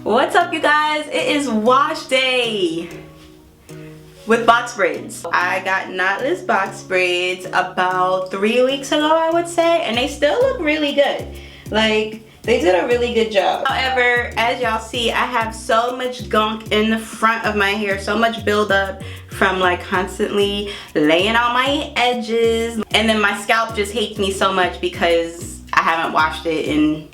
What's up, you guys? It is wash day with box braids. I got knotless box braids about 3 weeks ago, I would say, and they still look really good. Like, they did a really good job. However, as y'all see, I have so much gunk in the front of my hair, so much buildup from like constantly laying on my edges. And then my scalp just hates me so much because I haven't washed it in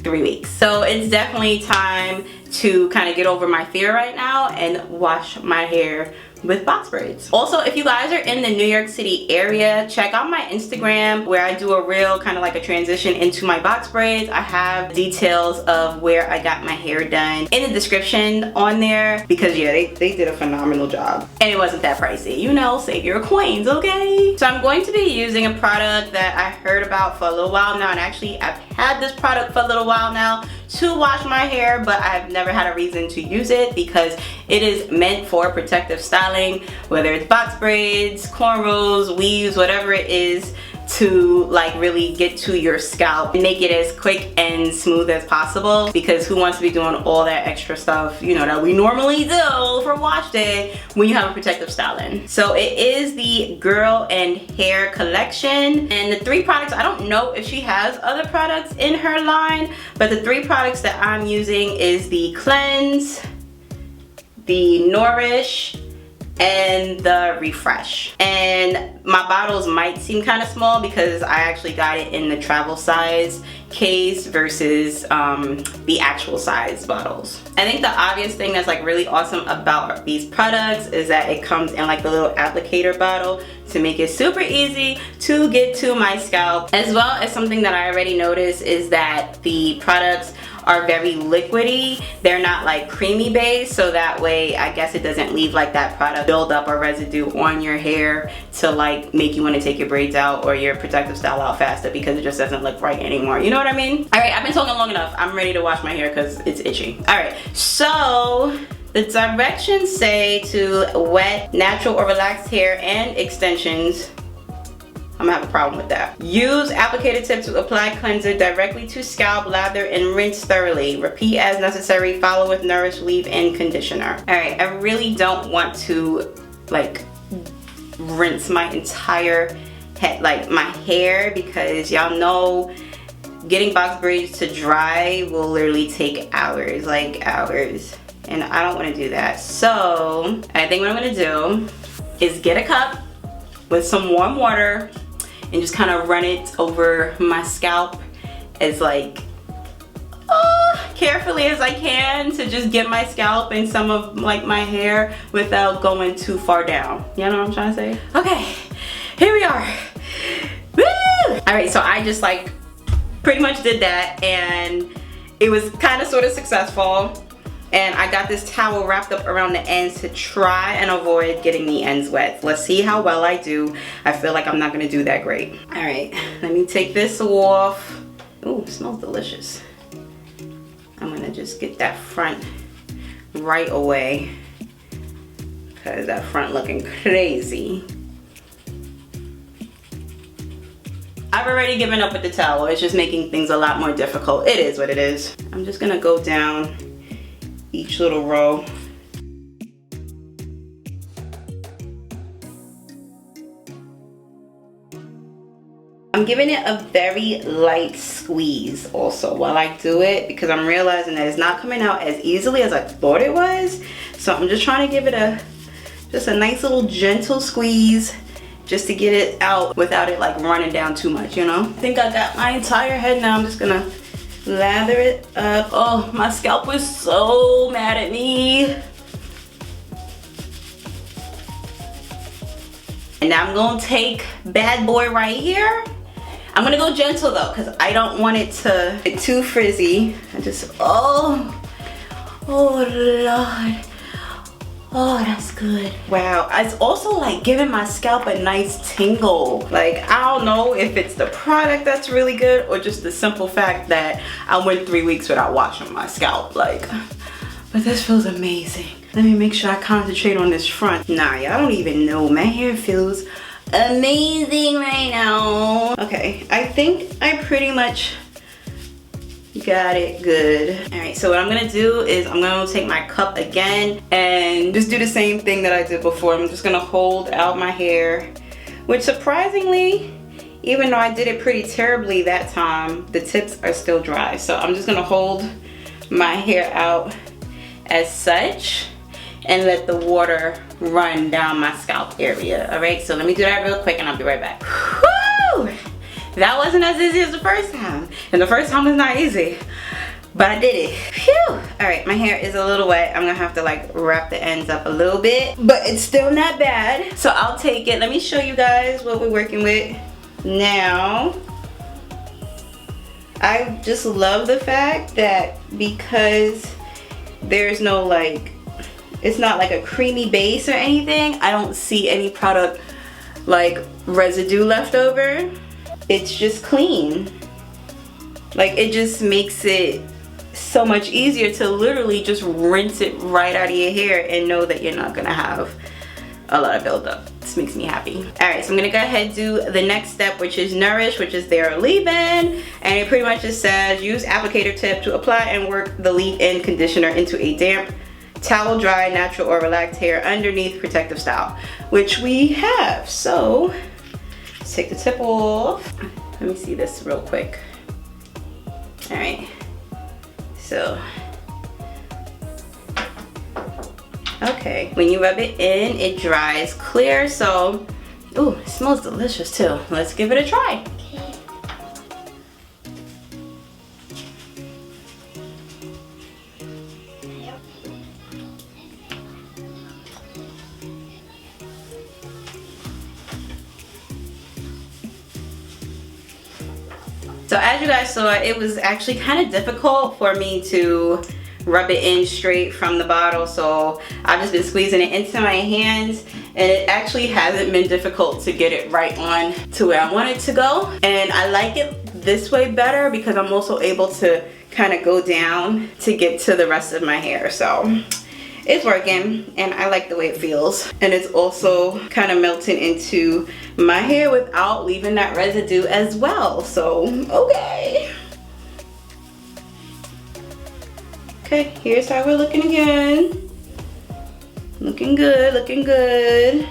3 weeks. So it's definitely time to kind of get over my fear right now and wash my hair with box braids. Also, if you guys are in the New York City area, check out my Instagram where I do a real kind of like a transition into my box braids. I have details of where I got my hair done in the description on there because yeah, they did a phenomenal job. And it wasn't that pricey. You know, save your coins, okay? So I'm going to be using a product that I heard about for a little while now, and actually I've had this product for a little while now to wash my hair, but I've never had a reason to use it because it is meant for protective styling, whether it's box braids, cornrows, weaves, whatever it is, to like really get to your scalp and make it as quick and smooth as possible, because who wants to be doing all that extra stuff, you know, that we normally do for wash day when you have a protective styling. So it is the Girl and Hair collection, and the 3 products, I don't know if she has other products in her line, but the 3 products that I'm using is the Cleanse, the Nourish, and the Refresh. And my bottles might seem kind of small because I actually got it in the travel size case versus the actual size bottles. I think the obvious thing that's like really awesome about these products is that it comes in like the little applicator bottle to make it super easy to get to my scalp. As well as something that I already noticed is that the products are very liquidy. They're not like creamy based, so that way I guess it doesn't leave like that product buildup or residue on your hair to like make you want to take your braids out or your protective style out faster because it just doesn't look right anymore. You know what I mean? Alright, I've been talking long enough. I'm ready to wash my hair because it's itchy. Alright, so the directions say to wet, natural or relaxed hair and extensions. I'm gonna have a problem with that. Use applicator tip to apply cleanser directly to scalp, lather and rinse thoroughly. Repeat as necessary. Follow with Nourish, leave-in conditioner. All right, I really don't want to like rinse my entire head, like my hair, because y'all know getting box braids to dry will literally take hours, like hours. And I don't want to do that. So I think what I'm gonna do is get a cup with some warm water and just kind of run it over my scalp as like carefully as I can to just get my scalp and some of like my hair without going too far down. You know what I'm trying to say? Okay, here we are. Woo! All right, so I just like pretty much did that, and it was kind of sort of successful. And I got this towel wrapped up around the ends to try and avoid getting the ends wet. Let's see how well I do. I feel like I'm not gonna do that great. All right, let me take this off. Ooh, it smells delicious. I'm gonna just get that front right away because that front looking crazy. I've already given up with the towel. It's just making things a lot more difficult. It is what it is. I'm just gonna go down each little row. I'm giving it a very light squeeze also while I do it, because I'm realizing that it's not coming out as easily as I thought it was. So I'm just trying to give it just a nice little gentle squeeze just to get it out without it like running down too much, you know? I think I got my entire head now. I'm just gonna lather it up. Oh, my scalp was so mad at me. And now I'm gonna take bad boy right here. I'm gonna go gentle though, because I don't want it to get too frizzy. I just, oh Lord. Oh, that's good. Wow, it's also like giving my scalp a nice tingle. Like, I don't know if it's the product that's really good or just the simple fact that I went 3 weeks without washing my scalp. Like, but this feels amazing. Let me make sure I concentrate on this front. Nah, y'all don't even know. My hair feels amazing right now. Okay, I think I pretty much Got it, good. All right, so what I'm gonna do is I'm gonna take my cup again and just do the same thing that I did before. I'm just gonna hold out my hair, which surprisingly, even though I did it pretty terribly that time, the tips are still dry. So I'm just gonna hold my hair out as such and let the water run down my scalp area. All right, so let me do that real quick and I'll be right back. Woo! That wasn't as easy as the first time. And the first time was not easy, but I did it. Phew! All right, my hair is a little wet. I'm gonna have to like wrap the ends up a little bit, but it's still not bad. So I'll take it. Let me show you guys what we're working with now. I just love the fact that because there's no like, it's not like a creamy base or anything, I don't see any product like residue left over. It's just clean. Like, it just makes it so much easier to literally just rinse it right out of your hair and know that you're not gonna have a lot of buildup. This makes me happy. All right, so I'm gonna go ahead and do the next step, which is Nourish, which is their leave-in. And it pretty much just says, use applicator tip to apply and work the leave-in conditioner into a damp, towel dry, natural or relaxed hair underneath protective style, which we have. So let's take the tip off. Let me see this real quick. All right, so okay, when you rub it in, it dries clear. So, ooh, it smells delicious too. Let's give it a try. So as you guys saw, it was actually kind of difficult for me to rub it in straight from the bottle, so I've just been squeezing it into my hands, and it actually hasn't been difficult to get it right on to where I want it to go. And I like it this way better because I'm also able to kind of go down to get to the rest of my hair. So it's working and I like the way it feels, and it's also kind of melting into my hair without leaving that residue as well. So okay, here's how we're looking again. Looking good, looking good,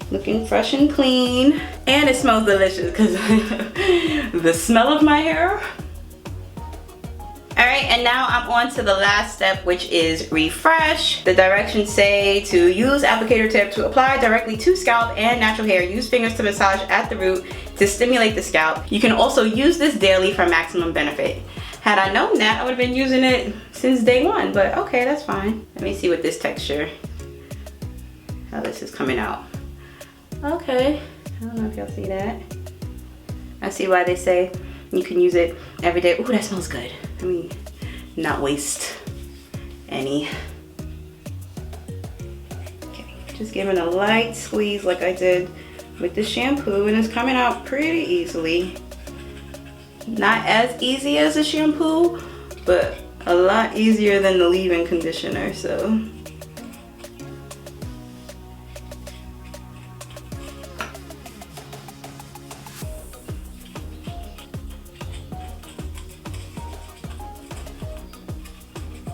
looking fresh and clean, and it smells delicious because the smell of my hair. Alright, and now I'm on to the last step, which is refresh. The directions say to use applicator tip to apply directly to scalp and natural hair. Use fingers to massage at the root to stimulate the scalp. You can also use this daily for maximum benefit. Had I known that, I would have been using it since day one, but okay, that's fine. Let me see what this texture, how this is coming out. Okay, I don't know if y'all see that. I see why they say you can use it every day. Ooh, that smells good. Let me not waste any. Okay, just giving a light squeeze like I did with the shampoo, and it's coming out pretty easily. Not as easy as the shampoo, but a lot easier than the leave-in conditioner, so.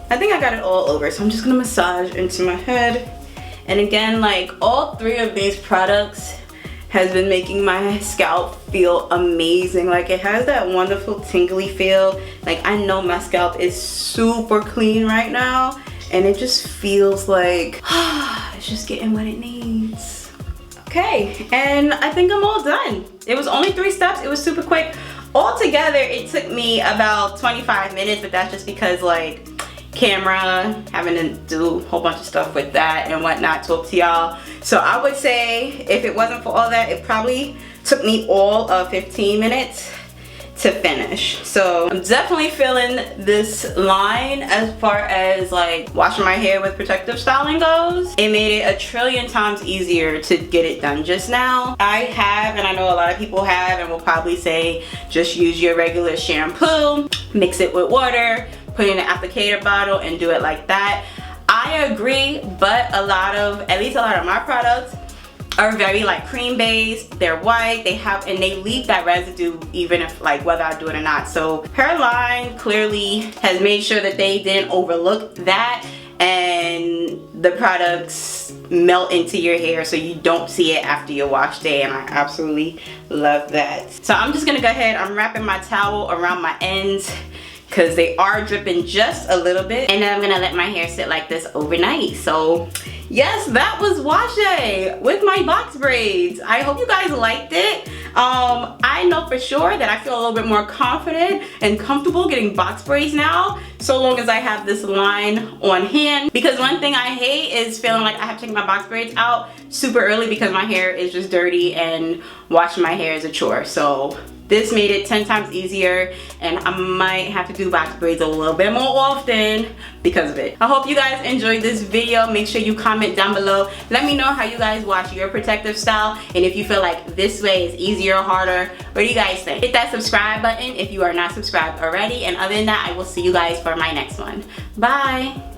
I think I got it all over, so I'm just gonna massage into my head. And again, like, all three of these products has been making my scalp feel amazing. Like, it has that wonderful tingly feel. Like, I know my scalp is super clean right now, and it just feels like it's just getting what it needs. Okay, and I think I'm all done. It was only 3 steps. It was super quick. Altogether, it took me about 25 minutes, but that's just because, like, camera, having to do a whole bunch of stuff with that and whatnot, talk to y'all. So I would say if it wasn't for all that, it probably took me all of 15 minutes to finish. So I'm definitely feeling this line as far as like washing my hair with protective styling goes. It made it a trillion times easier to get it done just now. I have, and I know a lot of people have, and will probably say just use your regular shampoo, mix it with water, put it in an applicator bottle and do it like that. I agree, but at least a lot of my products are very like cream based. They're white, and they leave that residue even if like whether I do it or not. So her line clearly has made sure that they didn't overlook that, and the products melt into your hair so you don't see it after your wash day, and I absolutely love that. So I'm just gonna go ahead, I'm wrapping my towel around my ends because they are dripping just a little bit, and then I'm gonna let my hair sit like this overnight. So yes, that was wash day with my box braids. I hope you guys liked it. I know for sure that I feel a little bit more confident and comfortable getting box braids now, so long as I have this line on hand. Because one thing I hate is feeling like I have to take my box braids out super early because my hair is just dirty and washing my hair is a chore. So this made it 10 times easier, and I might have to do box braids a little bit more often because of it. I hope you guys enjoyed this video. Make sure you comment down below. Let me know how you guys wash your protective style, and if you feel like this way is easier or harder. What do you guys think? Hit that subscribe button if you are not subscribed already, and other than that, I will see you guys for my next one. Bye!